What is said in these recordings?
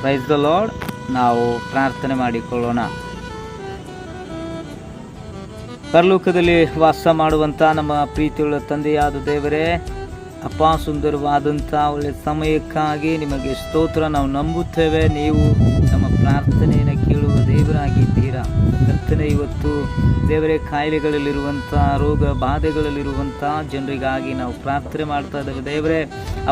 Praise the lord. ನಾವು ಪ್ರಾರ್ಥನೆ ಮಾಡಿಕೊಳ್ಳೋಣ. ಪರಲೋಕದಲ್ಲಿ ವಾಸ ಮಾಡುವಂಥ ನಮ್ಮ ಪ್ರೀತಿಯುಳ್ಳ ತಂದೆಯಾದ ದೇವರೇ, ಅಪ್ಪ, ಸುಂದರವಾದಂಥ ಒಳ್ಳೆಯ ಸಮಯಕ್ಕಾಗಿ ನಿಮಗೆ ಸ್ತೋತ್ರ. ನಾವು ನಂಬುತ್ತೇವೆ ನೀವು ನಮ್ಮ ಪ್ರಾರ್ಥನೆಯನ್ನು ಕೇಳುವ ದೇವರಾಗಿದ್ದೀರಾ. ಕರ್ತನೆ, ಇವತ್ತು ದೇವರೇ, ಕಾಯಿಲೆಗಳಲ್ಲಿರುವಂಥ, ರೋಗ ಬಾಧೆಗಳಲ್ಲಿರುವಂಥ ಜನರಿಗಾಗಿ ನಾವು ಪ್ರಾರ್ಥನೆ ಮಾಡ್ತಾ ಇದ್ದೇವೆ ದೇವರೇ.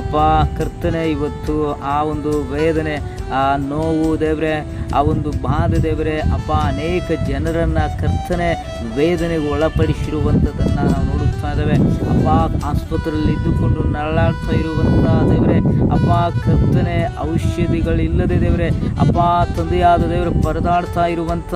ಅಪ್ಪ ಕರ್ತನೆ, ಇವತ್ತು ಆ ಒಂದು ವೇದನೆ, ಆ ನೋವು ದೇವರೇ, ಆ ಒಂದು ಬಾಧೆ ದೇವರೇ, ಅಪ್ಪ ಅನೇಕ ಜನರನ್ನು ಕರ್ತನೆ ವೇದನೆಗೆ ಒಳಪಡಿಸಿರುವಂಥದ್ದನ್ನು ನಾವು ನೋಡುತ್ತಾ ಇದ್ದೇವೆ. ಅಪ್ಪ ಆಸ್ಪತ್ರೆಯಲ್ಲಿ ಇದ್ದುಕೊಂಡು ನರಳಾಡ್ತಾ ಇರುವಂಥ ದೇವರೇ, ಅಪ್ಪ ಕರ್ತನೆ ಔಷಧಿಗಳಿಲ್ಲದೆ ದೇವರೇ, ಅಪ್ಪ ತಂದೆಯಾದ ದೇವರೇ ಪರದಾಡ್ತಾ ಇರುವಂಥ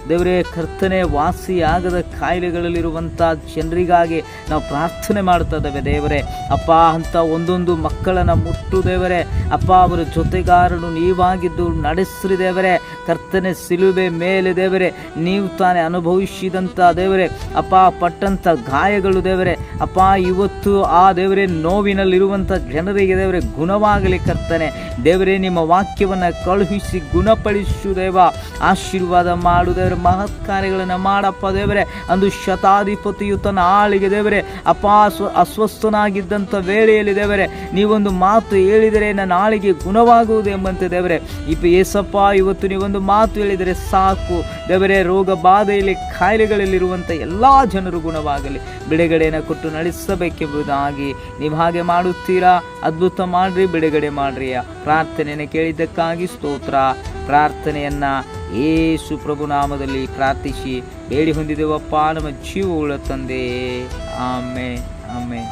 ದೇವರೇ, ಕರ್ತನೆ ವಾಸಿಯಾಗದ ಕಾಯಿಲೆಗಳಲ್ಲಿರುವಂಥ ಜನರಿಗಾಗಿ ನಾವು ಪ್ರಾರ್ಥನೆ ಮಾಡ್ತಾ ಇದ್ದೇವೆ ದೇವರೇ. ಅಪ್ಪ ಅಂತ ಒಂದೊಂದು ಮಕ್ಕಳನ್ನು ಮುಟ್ಟು ದೇವರೇ, ಅಪ್ಪ ಅವರ ಜೊತೆಗಾರನು ನೀವಾಗಿದ್ದು ನಡೆಸ್ರಿ ದೇವರೇ. ಕರ್ತನೆ ಸಿಲುಬೆ ಮೇಲೆ ದೇವರೇ ನೀವು ತಾನೇ ಅನುಭವಿಸಿದಂಥ ದೇವರೇ, ಅಪ್ಪ ಪಟ್ಟಂಥ ಗಾಯಗಳು ದೇವರೇ, ಅಪ್ಪ ಇವತ್ತು ಆ ದೇವರೇ ನೋವಿನಲ್ಲಿರುವಂಥ ಜನರಿಗೆ ದೇವರೇ ಗುಣವಾಗಲಿ ಕರ್ತನೆ ದೇವರೇ. ನಿಮ್ಮ ವಾಕ್ಯವನ್ನು ಕಳುಹಿಸಿ ಗುಣಪಡಿಸು ದೇವ, ಆಶೀರ್ವಾದ ಮಾಡು ದೇವರೇ. ಮಹತ್ ಕಾರ್ಯಗಳನ್ನು ಮಾಡಪ್ಪ ದೇವರೇ. ಅಂದು ಶತಾಧಿಪತಿಯು ತನ್ನ ಆಳಿಗೆ ದೇವರೇ, ಅಪ್ಪ ಅಸ್ವಸ್ಥನಾಗಿದ್ದಂಥ ವೇಳೆಯಲ್ಲಿ ದೇವರೇ ನೀವೊಂದು ಮಾತು ಹೇಳಿದರೆ ನನ್ನ ಆಳಿಗೆ ಗುಣವಾಗುವುದು ಎಂಬಂತೆ ದೇವರೇ, ಏಸಪ್ಪ ಇವತ್ತು ನೀವೊಂದು ಮಾತು ಹೇಳಿದರೆ ಸಾಕು ದೇವರೇ. ರೋಗ ಬಾಧೆಯಲ್ಲಿ ಕಾಯಿಲೆಗಳಲ್ಲಿರುವಂಥ ಎಲ್ಲ ಜನರು ಗುಣವಾಗಲಿ, ಬಿಡುಗಡೆಯನ್ನು ಕೊಟ್ಟು ನಡೆಸಬೇಕೆಂಬುದಾಗಿ ನೀವು ಹಾಗೆ ಮಾಡುತ್ತೀರಾ. ಅದ್ಭುತ ಮಾಡ್ರಿ, ಬಿಡುಗಡೆ ಮಾಡ್ರಿ. ಪ್ರಾರ್ಥನೆಯನ್ನು ಕೇಳಿದ್ದಕ್ಕಾಗಿ ಸ್ತೋತ್ರ. ಪ್ರಾರ್ಥನೆಯನ್ನು ಯೇಸು ಪ್ರಭು ನಾಮದಲ್ಲಿ ಪ್ರಾರ್ಥಿಸಿ ಬೇಡಿ ಹೊಂದಿದೆವಪ್ಪ ನಮ್ಮ ಜೀವವುಳ್ಳ ತಂದೆ. Amen, amen.